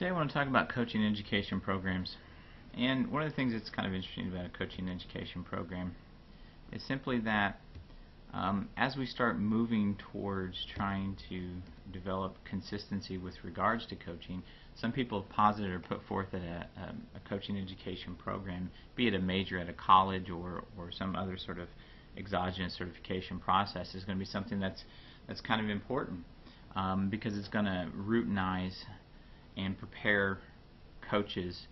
Today I want to talk about coaching and education programs. And one of the things that's kind of interesting about a coaching and education program is simply that as we start moving towards trying to develop consistency with regards to coaching, some people have posited or put forth that a coaching education program, be it a major at a college or some other sort of exogenous certification process, is going to be something that's kind of important because it's going to routinize and prepare coaches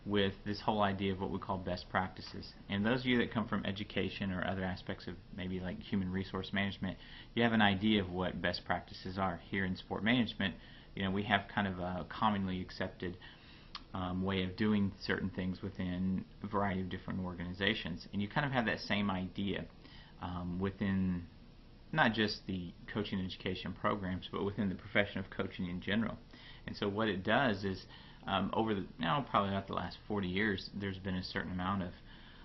with this whole idea of what we call best practices. And those of you that come from education or other aspects of maybe like human resource management, you have an idea of what best practices are. Here in sport management, we have kind of a commonly accepted way of doing certain things within a variety of different organizations. And you kind of have that same idea within not just the coaching and education programs, but within the profession of coaching in general. And so what it does is over the probably about the last 40 years, there's been a certain amount of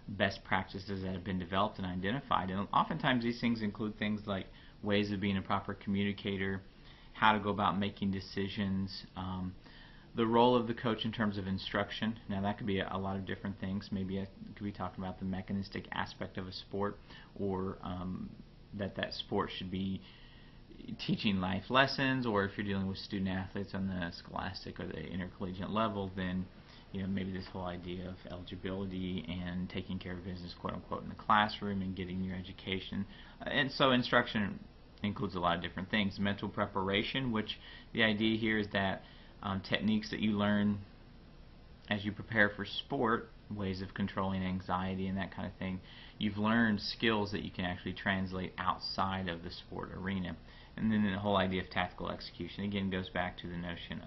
best practices that have been developed and identified. And oftentimes these things include things like ways of being a proper communicator, how to go about making decisions, the role of the coach in terms of instruction. Now that could be a lot of different things. Maybe I could be talking about the mechanistic aspect of a sport, or that sport should be teaching life lessons, or if you're dealing with student athletes on the scholastic or the intercollegiate level, then maybe this whole idea of eligibility and taking care of business, quote unquote, in the classroom and getting your education. And so instruction includes a lot of different things. Mental preparation, which the idea here is that techniques that you learn as you prepare for sport, ways of controlling anxiety and that kind of thing, you've learned skills that you can actually translate outside of the sport arena. And then the whole idea of tactical execution again goes back to the notion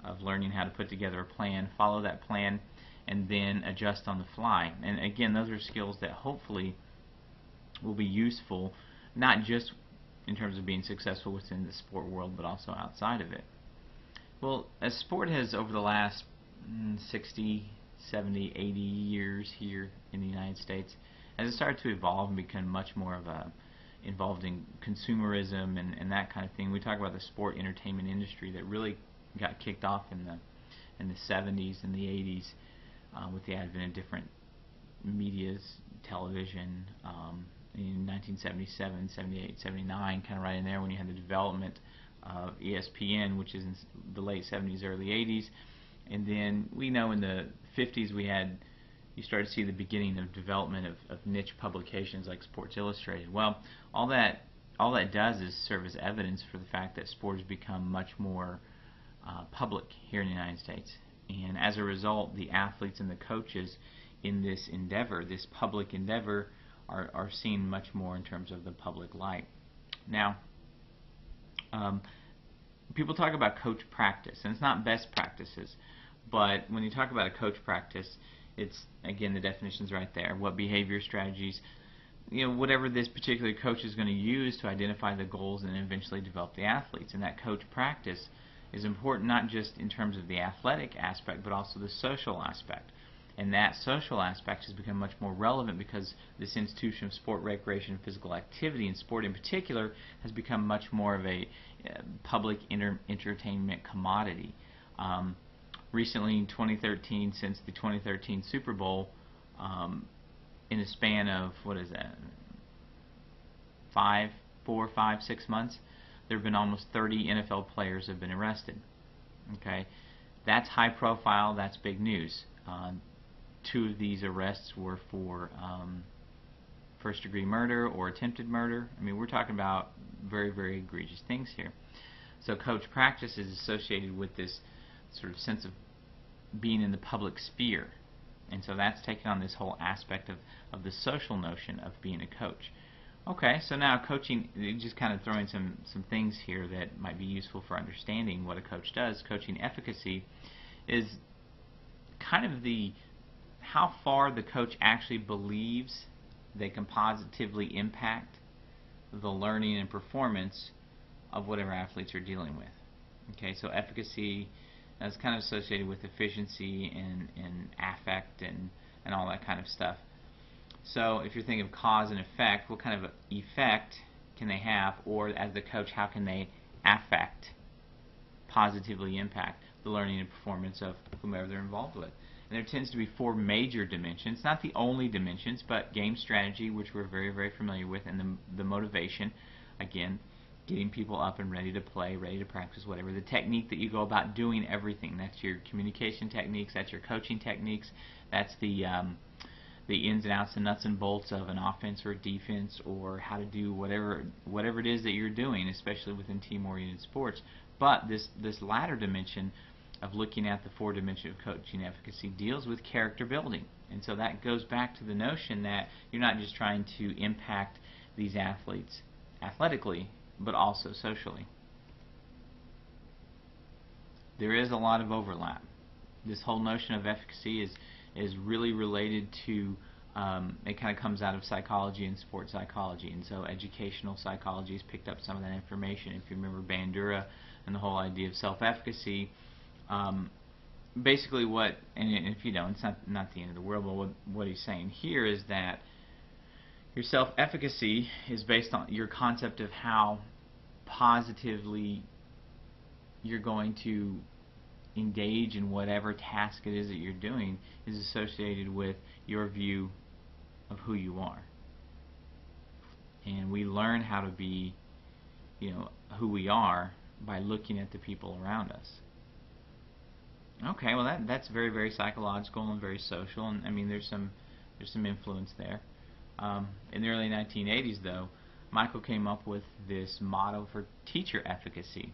of learning how to put together a plan, follow that plan, and then adjust on the fly. And again, those are skills that hopefully will be useful, not just in terms of being successful within the sport world, but also outside of it. Well, as sport has over the last 60, 70, 80 years here in the United States, as it started to evolve and become much more of a involved in consumerism and that kind of thing. We talk about the sport entertainment industry that really got kicked off in the 70s and the 80s with the advent of different medias, television, in 1977, 78, 79, kind of right in there when you had the development of ESPN, which is in the late 70s, early 80s. And then we know in the 50s you started to see the beginning of development of niche publications like Sports Illustrated. Well, all that does is serve as evidence for the fact that sport has become much more public here in the United States. And as a result, the athletes and the coaches in this endeavor, this public endeavor, are seen much more in terms of the public light. Now, people talk about coach practice, and it's not best practices, but when you talk about a coach practice, it's, again, the definition's right there. What behavior strategies, whatever this particular coach is going to use to identify the goals and eventually develop the athletes. And that coach practice is important not just in terms of the athletic aspect, but also the social aspect. And that social aspect has become much more relevant because this institution of sport, recreation, and physical activity, and sport in particular, has become much more of a public entertainment commodity. Recently in 2013, since the 2013 Super Bowl, in a span of, 4, 5, 6 months, there have been almost 30 NFL players have been arrested. Okay, that's high profile, that's big news. 2 of these arrests were for first-degree murder or attempted murder. I mean, we're talking about very, very egregious things here. So coach practice is associated with this sort of sense of being in the public sphere, and so that's taken on this whole aspect of the social notion of being a coach. Okay, so now coaching, just kind of throwing some things here that might be useful for understanding what a coach does. Coaching efficacy is kind of how far the coach actually believes they can positively impact the learning and performance of whatever athletes are dealing with. Okay, so efficacy is kind of associated with efficiency and affect and all that kind of stuff. So if you're thinking of cause and effect, what kind of effect can they have, or as the coach, how can they affect, positively impact? the learning and performance of whomever they're involved with. And there tends to be four major dimensions, not the only dimensions, but game strategy, which we're very, very familiar with, and the motivation, again, getting people up and ready to play, ready to practice, whatever. The technique that you go about doing everything, that's your communication techniques, that's your coaching techniques, that's the ins and outs, the nuts and bolts of an offense or a defense, or how to do whatever it is that you're doing, especially within team-oriented sports. But this latter dimension of looking at the four dimensions of coaching efficacy deals with character building. And so that goes back to the notion that you're not just trying to impact these athletes athletically, but also socially. There is a lot of overlap. This whole notion of efficacy is really related to, it kind of comes out of psychology and sports psychology, and so educational psychology has picked up some of that information. If you remember Bandura and the whole idea of self-efficacy, basically what, and if you don't, it's not the end of the world, but what he's saying here is that your self-efficacy is based on your concept of how positively you're going to engage in whatever task it is that you're doing is associated with your view of who you are. And we learn how to be, who we are by looking at the people around us. Okay, well that's very, very psychological and very social, and I mean there's some influence there. In the early 1980s, though, Michael came up with this motto for teacher efficacy.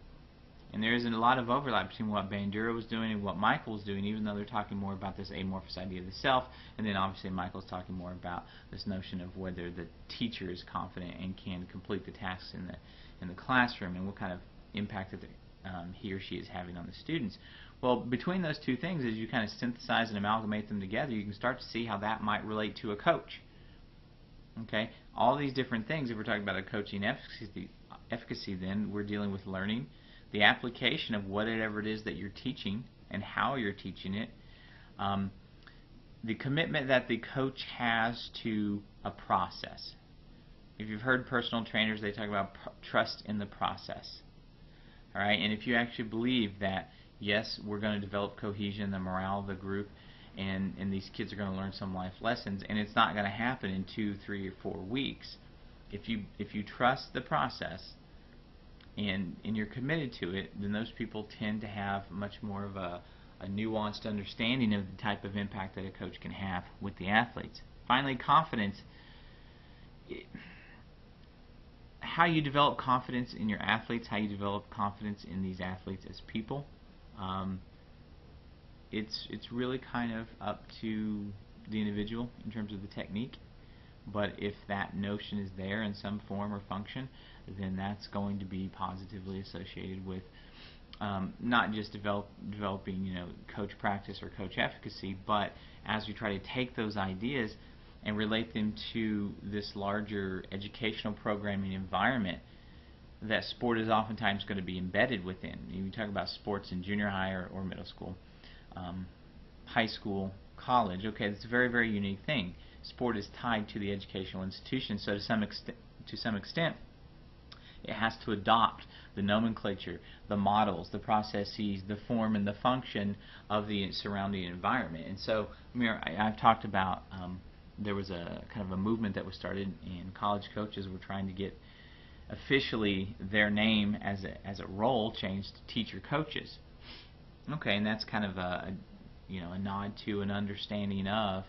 And there isn't a lot of overlap between what Bandura was doing and what Michael was doing, even though they're talking more about this amorphous idea of the self, and then obviously Michael's talking more about this notion of whether the teacher is confident and can complete the tasks in the classroom, and what kind of impact that he or she is having on the students. Well, between those two things, as you kind of synthesize and amalgamate them together, you can start to see how that might relate to a coach. Okay, all these different things, if we're talking about a coaching efficacy, then we're dealing with learning, the application of whatever it is that you're teaching and how you're teaching it, the commitment that the coach has to a process. If you've heard personal trainers, they talk about trust in the process. All right, and if you actually believe that, yes, we're going to develop cohesion, the morale of the group, and these kids are going to learn some life lessons, and it's not going to happen in 2, 3, or 4 weeks. If you trust the process and you're committed to it, then those people tend to have much more of a nuanced understanding of the type of impact that a coach can have with the athletes. Finally, confidence. How you develop confidence in your athletes, how you develop confidence in these athletes as people, it's really kind of up to the individual in terms of the technique. But if that notion is there in some form or function, then that's going to be positively associated with not just developing coach practice or coach efficacy, but as we try to take those ideas and relate them to this larger educational programming environment that sport is oftentimes going to be embedded within. You talk about sports in junior high or middle school, high school, college. Okay, it's a very, very unique thing. Sport is tied to the educational institution, so to some extent, it has to adopt the nomenclature, the models, the processes, the form, and the function of the surrounding environment. And so, I've talked about there was a kind of a movement that was started, and college coaches were trying to get officially their name as a role changed to teacher coaches. Okay, and that's kind of a nod to an understanding of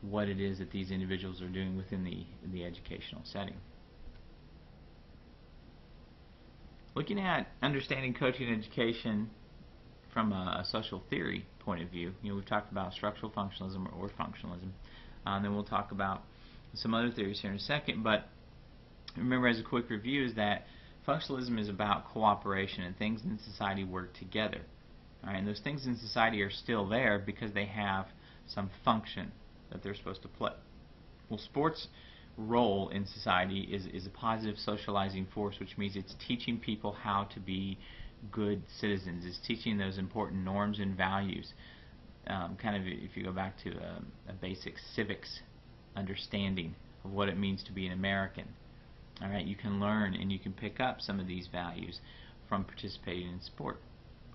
what it is that these individuals are doing within the educational setting. Looking at understanding coaching and education from a social theory point of view, we've talked about structural functionalism or functionalism. Then we'll talk about some other theories here in a second, but remember, as a quick review, is that functionalism is about cooperation and things in society work together. All right, and those things in society are still there because they have some function that they're supposed to play. Well, sports' role in society is a positive socializing force, which means it's teaching people how to be good citizens. It's teaching those important norms and values. Kind of, if you go back to a basic civics understanding of what it means to be an American. All right, you can learn and you can pick up some of these values from participating in sport.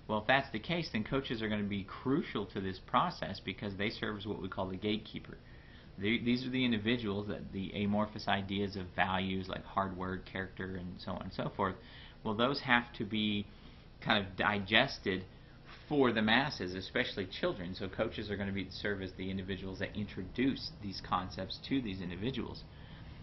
Well, if that's the case, then coaches are going to be crucial to this process because they serve as what we call the gatekeeper. These are the individuals that the amorphous ideas of values like hard work, character, and so on and so forth, well, those have to be kind of digested for the masses, especially children. So coaches are going to serve as the individuals that introduce these concepts to these individuals.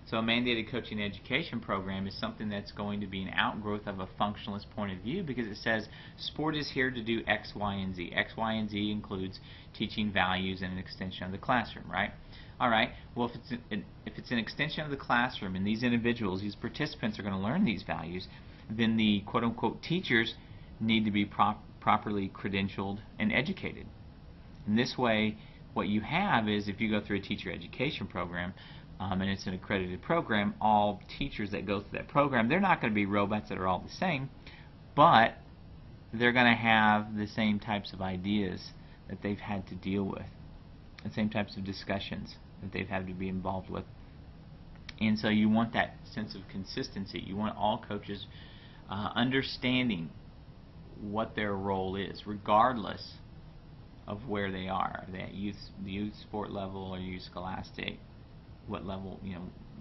So a mandated coaching education program is something that's going to be an outgrowth of a functionalist point of view because it says sport is here to do X, Y, and Z. X, Y, and Z includes teaching values and an extension of the classroom, right? All right, well, if it's an extension of the classroom and these individuals, these participants are going to learn these values, then the quote-unquote teachers need to be properly credentialed and educated. In this way, what you have is if you go through a teacher education program, and it's an accredited program, all teachers that go through that program, they're not going to be robots that are all the same, but they're going to have the same types of ideas that they've had to deal with, the same types of discussions that they've had to be involved with. And so you want that sense of consistency. You want all coaches understanding what their role is, regardless of where they are, the youth sport level or youth scholastic, what level,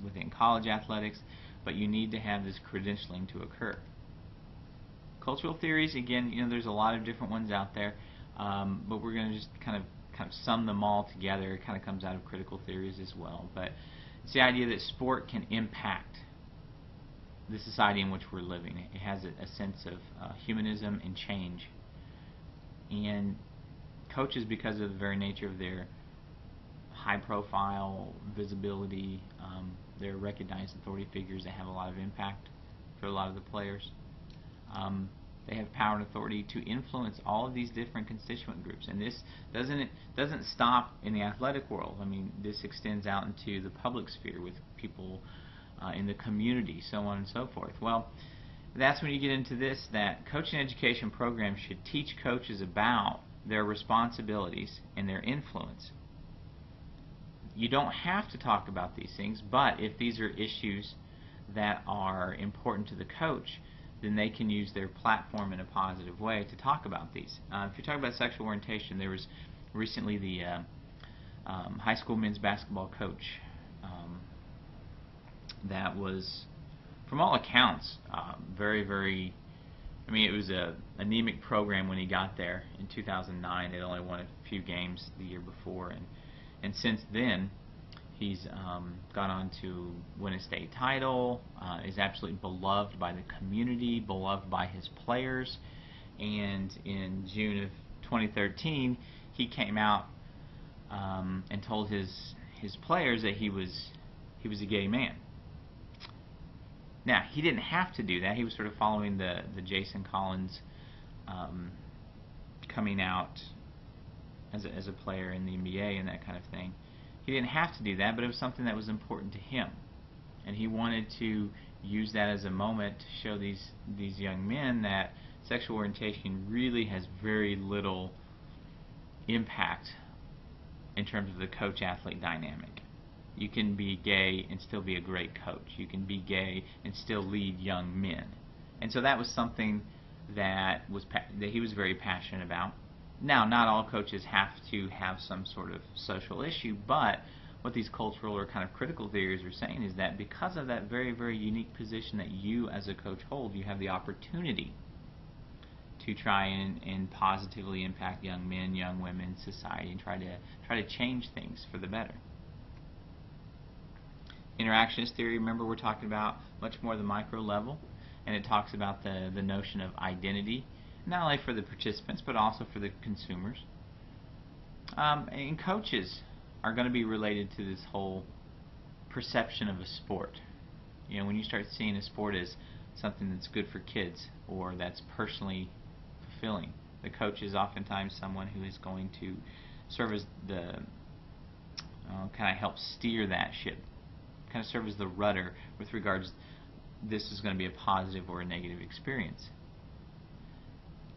within college athletics, but you need to have this credentialing to occur. Cultural theories, again, there's a lot of different ones out there, but we're going to just kind of sum them all together. It kind of comes out of critical theories as well, but it's the idea that sport can impact the society in which we're living. It has a sense of humanism and change, and coaches, because of the very nature of their high profile visibility, they're recognized authority figures that have a lot of impact for a lot of the players. They have power and authority to influence all of these different constituent groups, and this doesn't stop in the athletic world. I mean, this extends out into the public sphere with people in the community, so on and so forth. Well, that's when you get into this, that coaching education programs should teach coaches about their responsibilities and their influence. You don't have to talk about these things, but if these are issues that are important to the coach, then they can use their platform in a positive way to talk about these. If you're talking about sexual orientation, there was recently the high school men's basketball coach that was, from all accounts, very, I mean, it was a anemic program when he got there in 2009. They'd only won a few games the year before, and since then he's gone on to win a state title, is absolutely beloved by the community, beloved by his players, and in June of 2013 he came out and told his players that he was a gay man. Now, he didn't have to do that. He was sort of following the Jason Collins coming out as a player in the NBA and that kind of thing. He didn't have to do that, but it was something that was important to him, and he wanted to use that as a moment to show these young men that sexual orientation really has very little impact in terms of the coach-athlete dynamic. You can be gay and still be a great coach. You can be gay and still lead young men. And so that was something that he was very passionate about. Now, not all coaches have to have some sort of social issue, but what these cultural or kind of critical theories are saying is that because of that very, very unique position that you as a coach hold, you have the opportunity to try and positively impact young men, young women, society, and try to change things for the better. Interactionist theory, remember, we're talking about much more the micro level, and it talks about the notion of identity, not only for the participants but also for the consumers. And coaches are going to be related to this whole perception of a sport. When you start seeing a sport as something that's good for kids or that's personally fulfilling, the coach is oftentimes someone who is going to serve as the kind of help steer that ship, kind of serve as the rudder with regards this is going to be a positive or a negative experience.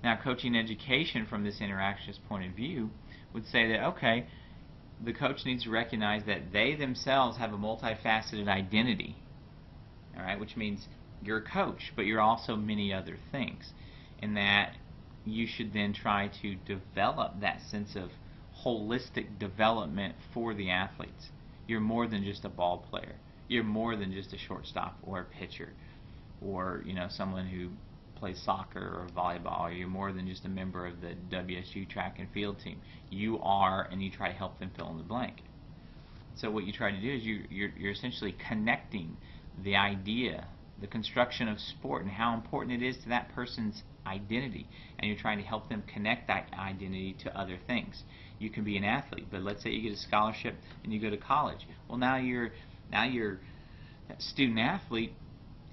Now, coaching education from this interactionist point of view would say that, okay, the coach needs to recognize that they themselves have a multifaceted identity, all right, which means you're a coach, but you're also many other things, and that you should then try to develop that sense of holistic development for the athletes. You're more than just a ball player. You're more than just a shortstop or a pitcher, or someone who plays soccer or volleyball. Or you're more than just a member of the WSU track and field team. You are, and you try to help them fill in the blank. So what you try to do is you're essentially connecting the idea, the construction of sport, and how important it is to that person's identity, and you're trying to help them connect that identity to other things. You can be an athlete, but let's say you get a scholarship and you go to college. Well, now you're a student athlete,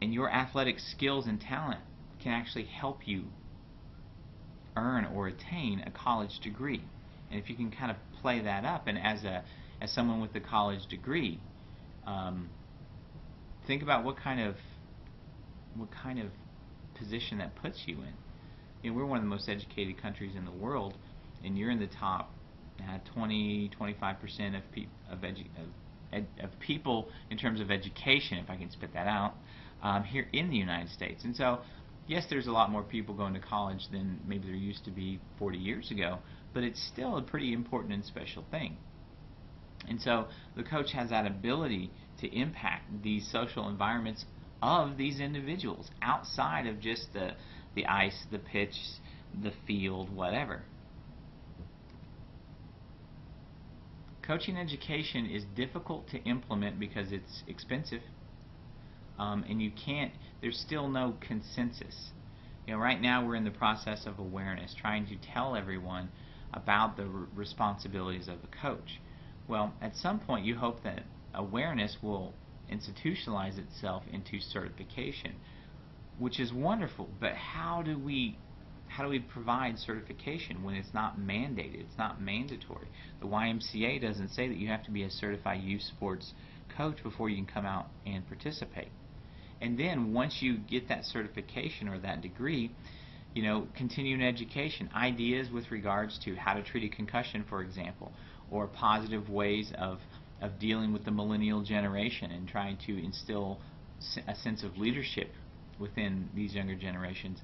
and your athletic skills and talent can actually help you earn or attain a college degree. And if you can kind of play that up, and as someone with a college degree, think about what kind of position that puts you in. We're one of the most educated countries in the world, and you're in the top 20-25% of people in terms of education, if I can spit that out, here in the United States. And so, yes, there's a lot more people going to college than maybe there used to be 40 years ago, but it's still a pretty important and special thing. And so the coach has that ability to impact these social environments of these individuals outside of just the ice, the pitch, the field, whatever. Coaching education is difficult to implement because it's expensive, and there's still no consensus. Right now we're in the process of awareness, trying to tell everyone about the responsibilities of the coach. Well, at some point you hope that awareness will institutionalize itself into certification, which is wonderful, but how do we provide certification when it's not mandated, it's not mandatory? The YMCA doesn't say that you have to be a certified youth sports coach before you can come out and participate. And then once you get that certification or that degree, continuing education, ideas with regards to how to treat a concussion, for example, or positive ways of dealing with the millennial generation and trying to instill a sense of leadership within these younger generations.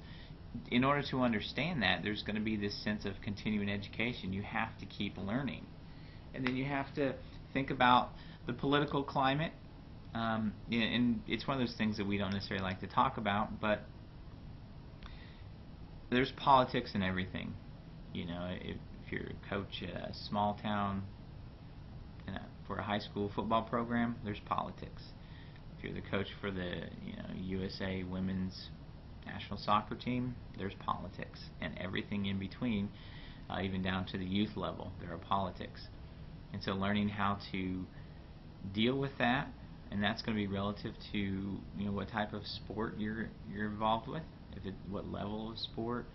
In order to understand that, there's going to be this sense of continuing education. You have to keep learning. And then you have to think about the political climate. And it's one of those things that we don't necessarily like to talk about, but there's politics in everything. If you're a coach at a small town for a high school football program, there's politics. If you're the coach for the USA women's national soccer team, there's politics, and everything in between, even down to the youth level, there are politics. And so learning how to deal with that, and that's going to be relative to what type of sport you're involved with, what level of sport.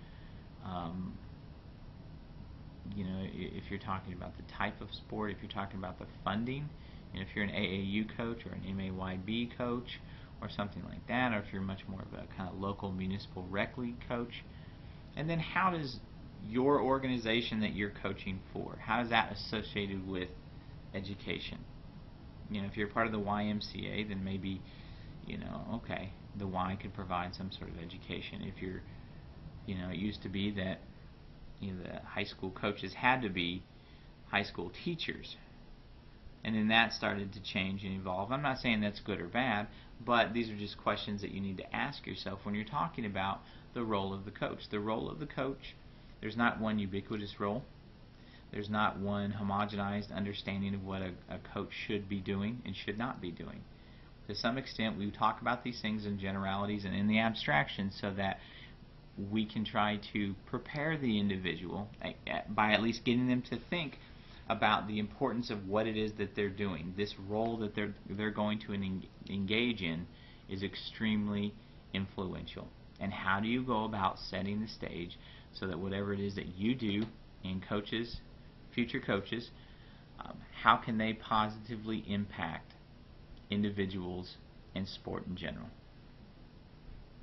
If you're talking about the type of sport, if you're talking about the funding, if you're an AAU coach or an MAYB coach or something like that, or if you're much more of a kind of local municipal rec league coach. And then how does your organization that you're coaching for, how is that associated with education? If you're part of the YMCA, then maybe, okay, the Y could provide some sort of education. If you're, it used to be that the high school coaches had to be high school teachers, and then that started to change and evolve. I'm not saying that's good or bad, but these are just questions that you need to ask yourself when you're talking about the role of the coach. The role of the coach, there's not one ubiquitous role. There's not one homogenized understanding of what a coach should be doing and should not be doing. To some extent, we talk about these things in generalities and in the abstraction so that we can try to prepare the individual by at least getting them to think about the importance of what it is that they're doing. This role that they're going to engage in is extremely influential. And how do you go about setting the stage so that whatever it is that you do, and coaches, future coaches, how can they positively impact individuals and sport in general?